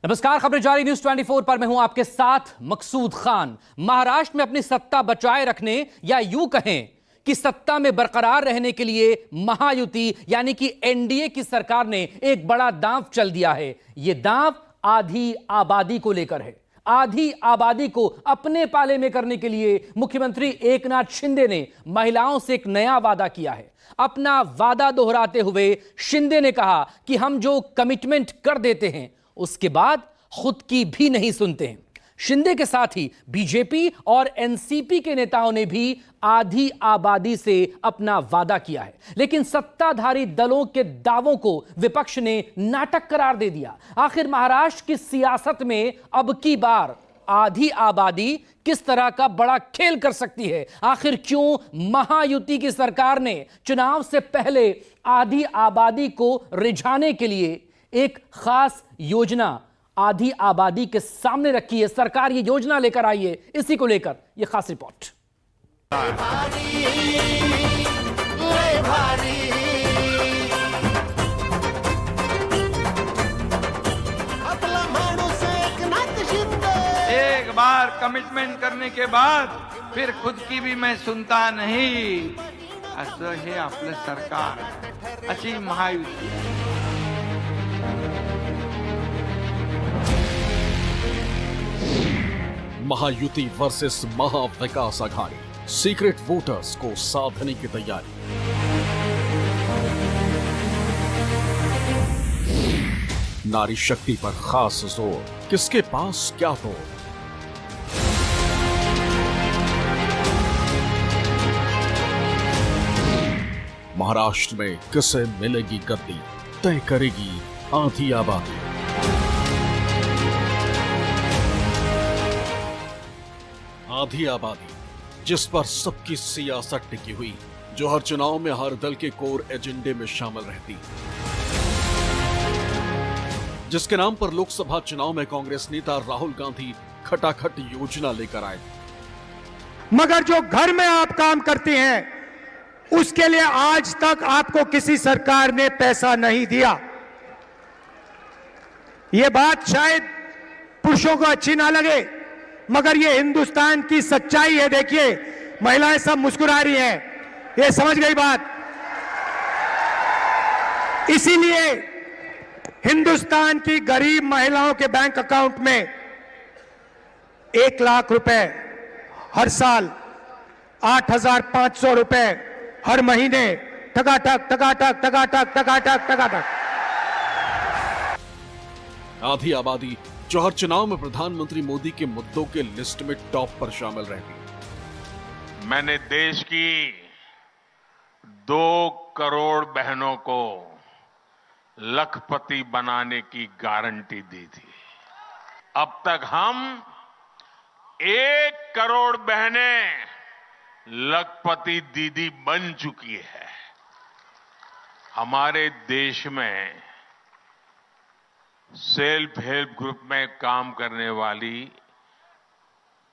नमस्कार, खबरें जारी न्यूज 24 पर मैं हूं आपके साथ मकसूद खान। महाराष्ट्र में अपनी सत्ता बचाए रखने या यूं कहें कि सत्ता में बरकरार रहने के लिए महायुति यानी कि एनडीए की सरकार ने एक बड़ा दांव चल दिया है। यह दांव आधी आबादी को लेकर है। आधी आबादी को अपने पाले में करने के लिए मुख्यमंत्री एकनाथ शिंदे ने महिलाओं से एक नया वादा किया है। अपना वादा दोहराते हुए शिंदे ने कहा कि हम जो कमिटमेंट कर देते हैं उसके बाद खुद की भी नहीं सुनते हैं। शिंदे के साथ ही बीजेपी और एनसीपी के नेताओं ने भी आधी आबादी से अपना वादा किया है, लेकिन सत्ताधारी दलों के दावों को विपक्ष ने नाटक करार दे दिया। आखिर महाराष्ट्र की सियासत में अब की बार आधी आबादी किस तरह का बड़ा खेल कर सकती है? आखिर क्यों महायुति की सरकार ने चुनाव से पहले आधी आबादी को रिझाने के लिए एक खास योजना आधी आबादी के सामने रखी है? सरकार ये योजना लेकर आई है, इसी को लेकर यह खास रिपोर्ट। एक बार कमिटमेंट करने के बाद फिर खुद की भी मैं सुनता नहीं, असं हे आपलं सरकार, अशी Mahayuti. Mahayuti versus Mahavikas Aghadi, secret voters को साधने की तैयारी। नारी शक्ति पर खास जोर, किसके पास क्या हो। महाराष्ट्र में किसे मिलेगी गद्दी, तय करेगी आधी आबादी। आधी आबादी जिस पर सबकी सियासत टिकी हुई, जो हर चुनाव में हर दल के कोर एजेंडे में शामिल रहती, जिसके नाम पर लोकसभा चुनाव में कांग्रेस नेता राहुल गांधी खटाखट योजना लेकर आए। मगर जो घर में आप काम करते हैं उसके लिए आज तक आपको किसी सरकार ने पैसा नहीं दिया। यह बात शायद पुरुषों को अच्छी ना लगे, मगर ये हिंदुस्तान की सच्चाई है। देखिए, महिलाएं सब मुस्कुरा रही हैं, ये समझ गई बात। इसीलिए हिंदुस्तान की गरीब महिलाओं के बैंक अकाउंट में 1 लाख रुपए हर साल, 8,500 रुपए हर महीने, टकाटक टकाटक टकाटक टकाटक टकाटक। आधी आबादी जो हर चुनाव में प्रधानमंत्री मोदी के मुद्दों के लिस्ट में टॉप पर शामिल रहती। मैंने देश की 2 करोड़ बहनों को लखपति बनाने की गारंटी दी थी। अब तक हम 1 करोड़ बहनें लखपति दीदी बन चुकी है। हमारे देश में सेल्फ हेल्प ग्रुप में काम करने वाली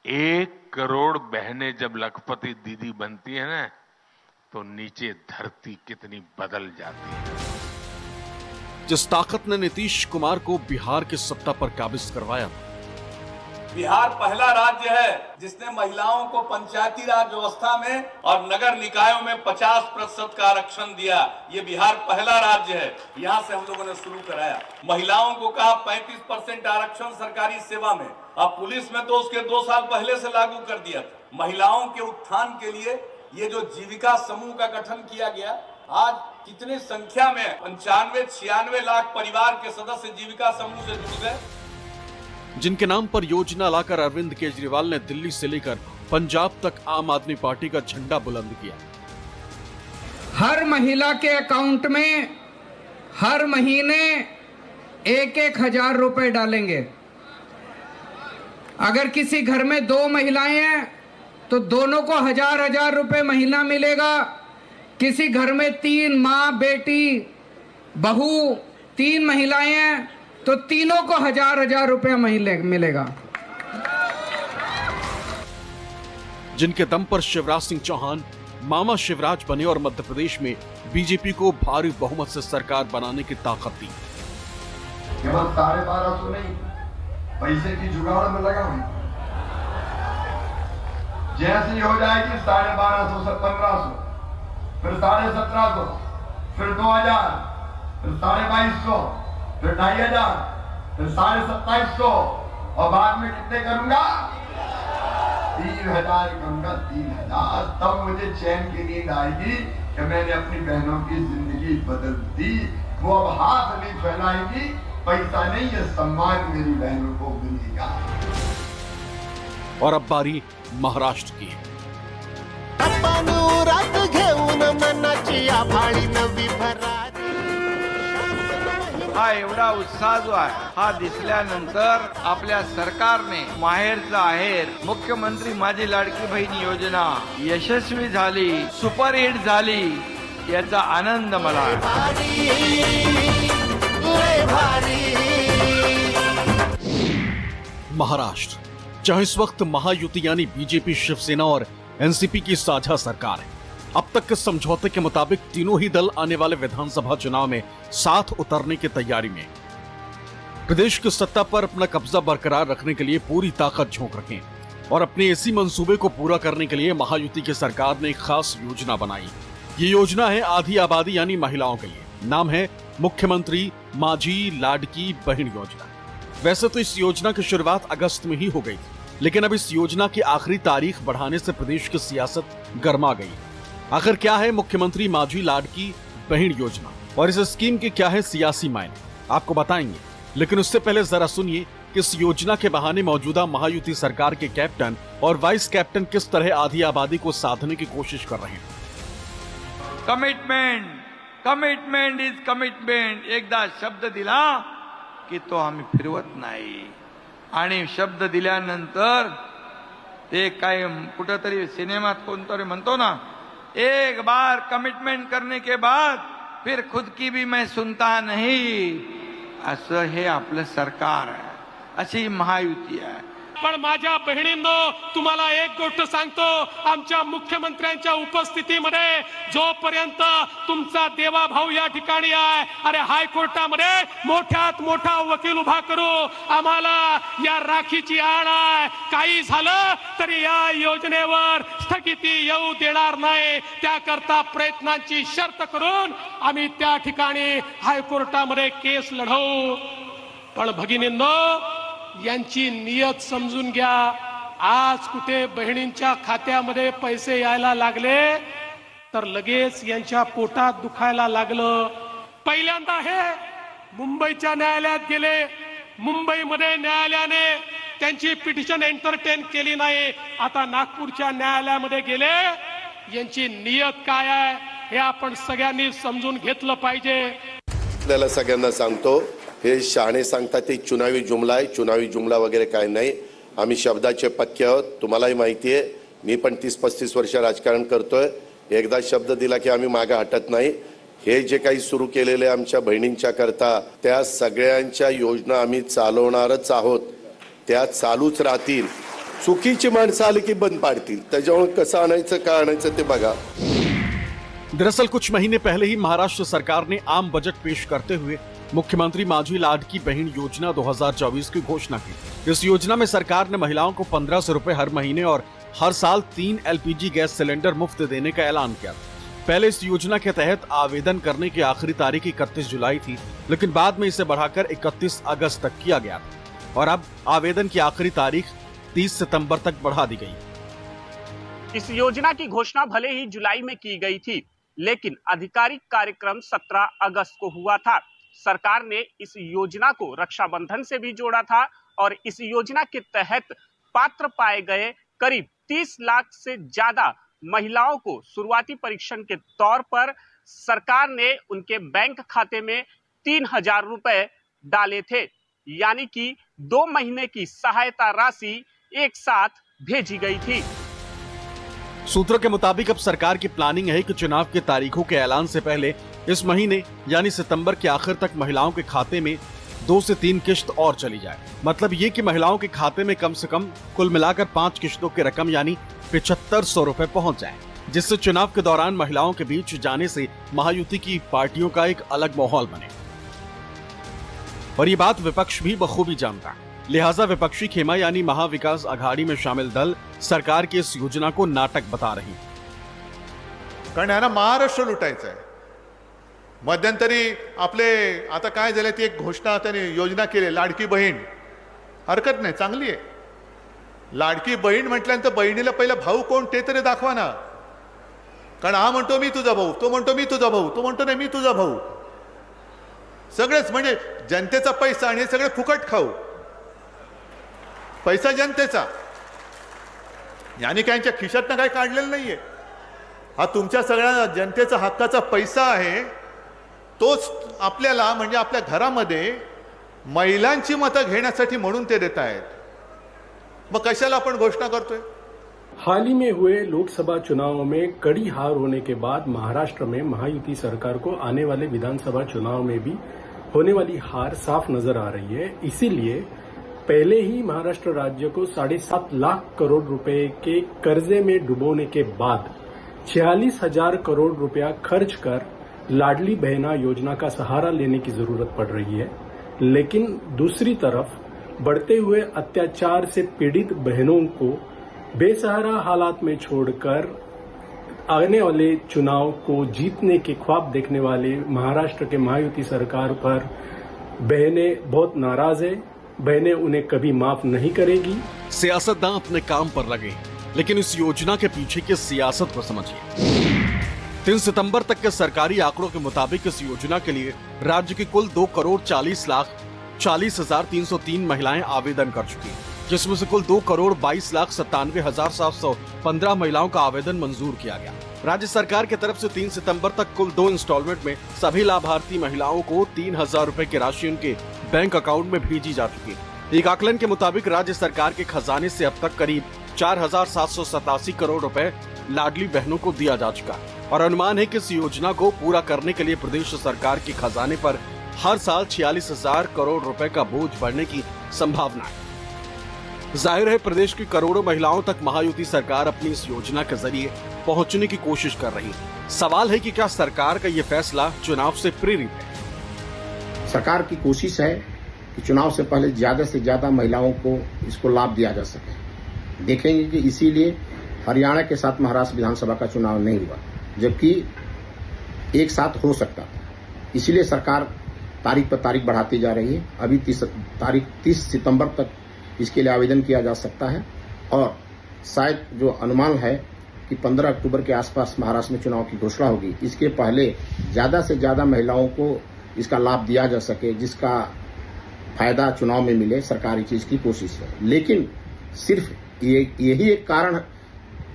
1 करोड़ बहनें जब लखपति दीदी बनती है ना, तो नीचे धरती कितनी बदल जाती है। जिस ताकत ने नीतीश कुमार को बिहार की सत्ता पर काबिज करवाया, बिहार पहला राज्य है जिसने महिलाओं को पंचायती राज व्यवस्था में और नगर निकायों में 50% का आरक्षण दिया। ये बिहार पहला राज्य है, यहाँ से हम लोगों ने शुरू कराया। महिलाओं को कहा 35% आरक्षण सरकारी सेवा में, अब पुलिस में तो उसके 2 साल पहले से लागू कर दिया था। महिलाओं के उत्थान के लिए ये जो जीविका समूह का गठन किया गया, आज कितनी संख्या में 95-96 लाख परिवार के सदस्य जीविका समूह से जुड़ गए। जिनके नाम पर योजना लाकर अरविंद केजरीवाल ने दिल्ली से लेकर पंजाब तक आम आदमी पार्टी का झंडा बुलंद किया। हर महिला के अकाउंट में हर महीने 1-1 हजार रुपए डालेंगे। अगर किसी घर में 2 महिलाएं हैं तो दोनों को 1000 रुपए महीना मिलेगा। किसी घर में 3 माँ, बेटी, बहू, 3 महिलाएं हैं तो तीनों को 1000 रुपया मिलेगा। जिनके दम पर शिवराज सिंह चौहान मामा शिवराज बने और मध्य प्रदेश में बीजेपी को भारी बहुमत से सरकार बनाने की ताकत दी। केवल 1250 नहीं, पैसे की जुगाड़ में लगा हूं। जैसी हो जाएगी 1250 से 1500, फिर 1750, फिर 2000, फिर 2250, फिर 2500, फिर 2750 और बाद में कितने करूंगा? 3000 करूंगा, 3000। तब मुझे चैन की नींद आएगी कि मैंने अपनी बहनों की जिंदगी बदल दी। वो अब हाथ नहीं फैलाएंगी, पैसा नहीं, ये सम्मान मेरी बहनों को मिलेगा। और अब बारी महाराष्ट्र की है। हा एवढा उत्साह जो आहे हा दिसल्यानंतर आपल्या सरकारने माहेरचा आहेर मुख्यमंत्री माझी लाडकी बहीण योजना यशस्वी झाली, सुपरहिट झाली, याचा आनंद मला आहे। महाराष्ट्र, जहां इस वक्त महायुति यानी बीजेपी, शिवसेना और एनसीपी की साझा सरकार है। अब तक के समझौते के मुताबिक तीनों ही दल आने वाले विधानसभा चुनाव में साथ उतरने की तैयारी में। प्रदेश की सत्ता पर अपना कब्जा बरकरार रखने के लिए पूरी ताकत झोंक रखें और अपने इसी मंसूबे को पूरा करने के लिए महायुति की सरकार ने एक खास योजना बनाई। ये योजना है आधी आबादी यानी महिलाओं के लिए। नाम है मुख्यमंत्री माझी लाडकी बहन योजना। वैसे तो इस योजना की शुरुआत अगस्त में ही हो गई, लेकिन अब इस योजना की आखिरी तारीख बढ़ाने से प्रदेश की सियासत गर्मा गई। आखिर क्या है मुख्यमंत्री माझी लाडकी बहन योजना और इस स्कीम के क्या है सियासी मायने, आपको बताएंगे। लेकिन उससे पहले जरा सुनिए कि इस योजना के बहाने मौजूदा महायुति सरकार के कैप्टन और वाइस कैप्टन किस तरह आधी आबादी को साधने की कोशिश कर रहे हैं। Commitment, commitment is commitment. एकदा शब्द दिला की तो आम्ही फिरवत नाही आणि शब्द दिल्यानंतर ते काय कुठेतरी सिनेमात कोणतरी म्हणतो ना, एक बार कमिटमेंट करने के बाद फिर खुद की भी मैं सुनता नहीं, असं हे आपलं सरकार आहे, अशी महायुती आहे। पण माझ्या बहिणींनो, तुम्हाला एक गोष्ट सांगतो, आमच्या मुख्यमंत्र्यांच्या उपस्थितीमध्ये जोपर्यंत तुमचा देवाभाऊ या ठिकाणी आहे, अरे हायकोर्टामध्ये मोठ्यात मोठा वकील उभा करू, आम्हाला या राखीची आण आहे, काही झालं तरी या योजनेवर स्थगिती येऊ देणार नाही, त्याकरता प्रयत्नांची शर्त करून आम्ही त्या ठिकाणी हायकोर्टामध्ये केस लढवू। पण भगिनींनो, यांची नियत समजून घ्या। आज कुठे बहिणींच्या खात्यामध्ये पैसे यायला लागले तर लगेच यांच्या पोटात दुखायला लागलं। पहिल्यांदा हे मुंबईच्या न्यायालयात गेले, मुंबईमध्ये न्यायालयाने त्यांची पिटिशन एंटरटेन केली नाही, आता नागपूरच्या न्यायालयामध्ये गेले। यांची नियत काय आहे हे आपण सगळ्यांनी समजून घेतलं पाहिजे। आपल्याला सगळ्यांना सांगतो, हे शहाणे सांगतात ते चुनावी जुमला आहे, चुनावी जुमला वगैरे काय नाही। आम्ही शब्दाचे पक्के आहोत, तुम्हालाही माहिती आहे। मी पण 30-35 वर्ष राजकारण करतोय, एकदा शब्द दिला की आम्ही मागे हटत नाही। हे जे काही सुरू केलेले आमच्या बहिणींच्या करता, त्या सगळ्यांच्या योजना आम्ही चालवणारच आहोत, त्या चालूच राहतील। चुकीची माणसं आली की बंद पाडतील, त्याच्यामुळे कसं आणायचं काय आणायचं ते बघा। दरअसल कुछ महीने पहले ही महाराष्ट्र सरकार ने आम बजट पेश करते हुए मुख्यमंत्री माझी लाडकी बहन योजना 2024 की घोषणा की। इस योजना में सरकार ने महिलाओं को 1500 रुपए हर महीने और हर साल 3 LPG गैस सिलेंडर मुफ्त देने का ऐलान किया। पहले इस योजना के तहत आवेदन करने की आखिरी तारीख 31 जुलाई थी, लेकिन बाद में इसे बढ़ाकर 31 अगस्त तक किया गया और अब आवेदन की आखिरी तारीख 30 सितंबर तक बढ़ा दी गई। इस योजना की घोषणा भले ही जुलाई में की गई थी, लेकिन आधिकारिक कार्यक्रम 17 अगस्त को हुआ था। सरकार ने इस योजना को रक्षाबंधन से भी जोड़ा था और इस योजना के तहत पात्र पाए गए करीब 30 लाख से ज्यादा महिलाओं को शुरुआती परीक्षण के तौर पर सरकार ने उनके बैंक खाते में 3000 रुपए डाले थे, यानी कि 2 महीने की सहायता राशि एक साथ भेजी गई थी। सूत्रों के मुताबिक अब सरकार की प्लानिंग है कि चुनाव की तारीखों के ऐलान से पहले इस महीने यानी सितंबर के आखिर तक महिलाओं के खाते में 2 से 3 किश्त और चली जाए। मतलब ये कि महिलाओं के खाते में कम से कम कुल मिलाकर 5 किश्तों की रकम यानी 7500 रुपए पहुंच जाए, जिससे चुनाव के दौरान महिलाओं के बीच जाने से महायुति की पार्टियों का एक अलग माहौल बने। और ये बात विपक्ष भी बखूबी जानता है। लिहाजा विपक्षी खेमा यानी महाविकास आघाड़ी में शामिल दल सरकार की इस योजना को नाटक बता रही। कारण ह्यांना महाराष्ट्र लुटायचं आहे। मध्यंतरी आपले आता काय झाले, ती एक घोषणा त्यांनी योजना केली, लाडकी बहीण, हरकत नाही, चांगली आहे। लाडकी बहीण म्हटल्यानंतर बहिणीला पहिला भाऊ कोण ते तरी दाखवा ना, कारण हा म्हणतो मी तुझा भाऊ, तो म्हणतो मी तुझा भाऊ, तो म्हणतो नाही मी तुझा भाऊ, सगळेच म्हणजे जनतेचा पैसा आणि हे सगळे फुकट खाऊ, पैसा जनतेचा, यानी काय यांच्या खिशातनं काही काढलेलं नाहीये, हा तुमच्या सगळ्या जनतेचा हक्काचा पैसा आहे, तोच आपल्याला म्हणजे आपल्या घरामध्ये महिलांची मतं घेण्यासाठी म्हणून ते देत आहेत, मग कशाला आपण घोषणा करतोय। हाल ही में हुए लोकसभा चुनाव में कड़ी हार होने के बाद महाराष्ट्र में महायुति सरकार को आने वाले विधानसभा चुनाव में भी होने वाली हार साफ नजर आ रही है। इसीलिए पहले ही महाराष्ट्र राज्य को 7.5 लाख करोड़ रुपए के कर्जे में डुबोने के बाद 46,000 करोड़ रुपया खर्च कर लाडली बहना योजना का सहारा लेने की जरूरत पड़ रही है। लेकिन दूसरी तरफ बढ़ते हुए अत्याचार से पीड़ित बहनों को बेसहारा हालात में छोड़कर आने वाले चुनाव को जीतने के ख्वाब देखने वाले महाराष्ट्र के महायुति सरकार पर बहनें बहुत नाराज है। बहनें उन्हें कभी माफ नहीं करेगी। सियासतदान अपने काम पर लगे, लेकिन इस योजना के पीछे की सियासत को समझिए। 3 सितंबर तक के सरकारी आंकड़ों के मुताबिक इस योजना के लिए राज्य की कुल 2,40,40,303 महिलाएं आवेदन कर चुकी हैं, जिसमें से कुल 2,92,97,715 महिलाओं का आवेदन मंजूर किया गया। राज्य सरकार की तरफ से 3 सितंबर तक कुल 2 इंस्टॉलमेंट में सभी लाभार्थी महिलाओं को 3,000 रुपए की राशि उनके बैंक अकाउंट में भेजी जा चुकी है। एक आकलन के मुताबिक राज्य सरकार के खजाने से अब तक करीब 4,787 करोड़ रुपए लाडली बहनों को दिया जा चुका है और अनुमान है कि इस योजना को पूरा करने के लिए प्रदेश सरकार के खजाने पर हर साल 46,000 करोड़ रुपए का बोझ बढ़ने की संभावना है। जाहिर है प्रदेश की करोड़ों महिलाओं तक महायुति सरकार अपनी इस योजना के जरिए पहुंचने की कोशिश कर रही है। सवाल है कि क्या सरकार का ये फैसला चुनाव से प्रेरित है? सरकार की कोशिश है कि चुनाव से पहले ज्यादा से ज्यादा महिलाओं को इसको लाभ दिया जा सके। देखेंगे कि इसीलिए हरियाणा के साथ महाराष्ट्र विधानसभा का चुनाव नहीं हुआ, जबकि एक साथ हो सकता था। इसलिए सरकार तारीख पर तारीख बढ़ाती जा रही है। अभी 30 सितंबर तक इसके लिए आवेदन किया जा सकता है और शायद जो अनुमान है कि 15 अक्टूबर के आसपास महाराष्ट्र में चुनाव की घोषणा होगी। इसके पहले ज्यादा से ज्यादा महिलाओं को इसका लाभ दिया जा सके, जिसका फायदा चुनाव में मिले। सरकार इस चीज की कोशिश है, लेकिन सिर्फ यही एक कारण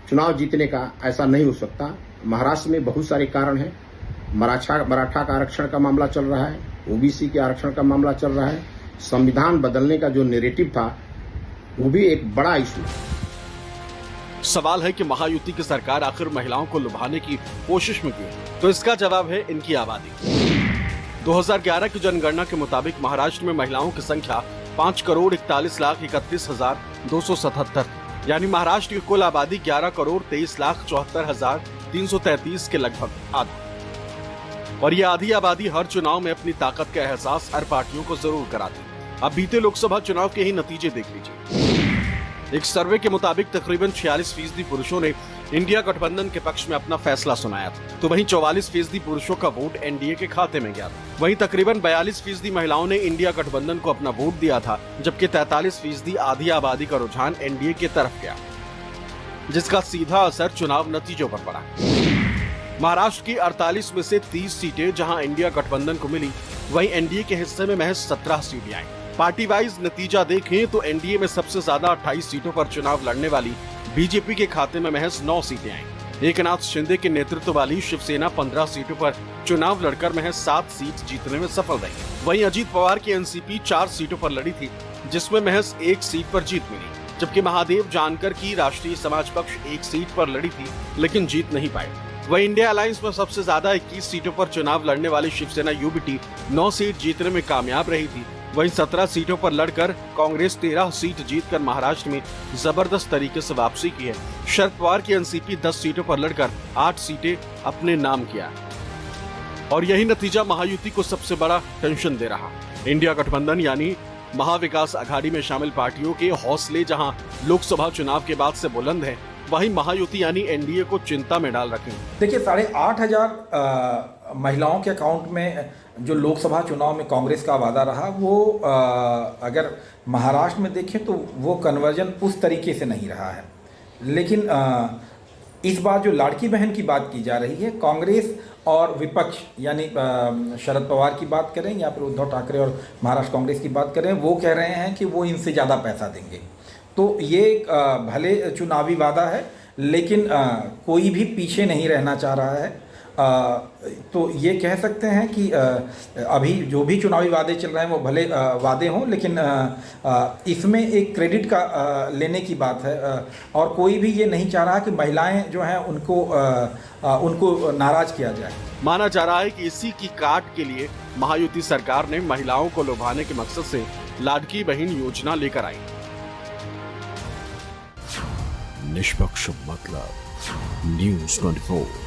चुनाव जीतने का ऐसा नहीं हो सकता। महाराष्ट्र में बहुत सारे कारण हैं। मराठा का आरक्षण का मामला चल रहा है, ओबीसी के आरक्षण का मामला चल रहा है, संविधान बदलने का जो नैरेटिव था वो भी एक बड़ा इशू है। सवाल है कि महायुति की सरकार आखिर महिलाओं को लुभाने की कोशिश में क्यों? तो इसका जवाब है इनकी आबादी। 2011 की जनगणना के मुताबिक महाराष्ट्र में महिलाओं की संख्या 5,41,31,277, यानी महाराष्ट्र की कुल आबादी 11,23,74,333 के लगभग आधी। और ये आधी आबादी हर चुनाव में अपनी ताकत का एहसास हर पार्टियों को जरूर कराती। अब बीते लोकसभा चुनाव के ही नतीजे देख लीजिए। एक सर्वे के मुताबिक तकरीबन 46% पुरुषों ने इंडिया गठबंधन के पक्ष में अपना फैसला सुनाया था, तो वहीं 44% पुरुषों का वोट एनडीए के खाते में गया था। वहीं तकरीबन 42% महिलाओं ने इंडिया गठबंधन को अपना वोट दिया था, जबकि 43% आधी आबादी का रुझान एनडीए की तरफ गया, जिसका सीधा असर चुनाव नतीजों पर पड़ा। महाराष्ट्र की 48 में से 30 सीटें जहां इंडिया गठबंधन को मिली, वहीं एनडीए के हिस्से में महज 17 सीटें आई। पार्टी वाइज नतीजा देखें तो एनडीए में सबसे ज्यादा 28 सीटों पर चुनाव लड़ने वाली बीजेपी के खाते में महज 9 सीटें आईं। एकनाथ शिंदे के नेतृत्व वाली शिवसेना 15 सीटों पर चुनाव लड़कर महज 7 सीट जीतने में सफल रही। वहीं अजीत पवार की एनसीपी 4 सीटों पर लड़ी थी, जिसमें महज 1 सीट पर जीत मिली, जबकि महादेव जानकर की राष्ट्रीय समाज पक्ष 1 सीट पर लड़ी थी, लेकिन जीत नहीं पाई। वहीं इंडिया अलायंस में सबसे ज्यादा 21 सीटों पर चुनाव लड़ने वाली शिवसेना यूबीटी 9 सीट जीतने में कामयाब रही थी। वहीं 17 सीटों पर लड़कर कांग्रेस 13 सीट जीतकर महाराष्ट्र में जबरदस्त तरीके से वापसी की है। शरद पवार की एनसीपी 10 सीटों पर लड़कर 8 सीटें अपने नाम किया और यही नतीजा महायुति को सबसे बड़ा टेंशन दे रहा। इंडिया गठबंधन यानी महाविकास आघाड़ी में शामिल पार्टियों के हौसले जहां लोकसभा चुनाव के बाद से बुलंद हैं, वहीं महायुति यानी एनडीए को चिंता में डाल रखे हैं। देखिए 8,500 महिलाओं के अकाउंट में जो लोकसभा चुनाव में कांग्रेस का वादा रहा, वो अगर महाराष्ट्र में देखें तो वो कन्वर्जन उस तरीके से नहीं रहा है। लेकिन इस बार जो लाड़की बहन की बात की जा रही है, कांग्रेस और विपक्ष यानी शरद पवार की बात करें या फिर उद्धव ठाकरे और महाराष्ट्र कांग्रेस की बात करें, वो कह रहे हैं कि वो इनसे ज़्यादा पैसा देंगे। तो ये भले चुनावी वादा है, लेकिन कोई भी पीछे नहीं रहना चाह रहा है। तो ये कह सकते हैं कि अभी जो भी चुनावी वादे चल रहे हैं वो भले वादे हों, लेकिन इसमें एक क्रेडिट का लेने की बात है। और कोई भी ये नहीं चाह रहा कि महिलाएं जो हैं उनको नाराज किया जाए। माना जा रहा है कि इसी की काट के लिए महायुति सरकार ने महिलाओं को लुभाने के मकसद से लाडकी बहन योजना लेकर आई। निष्पक्ष मतलब न्यूज़ 24।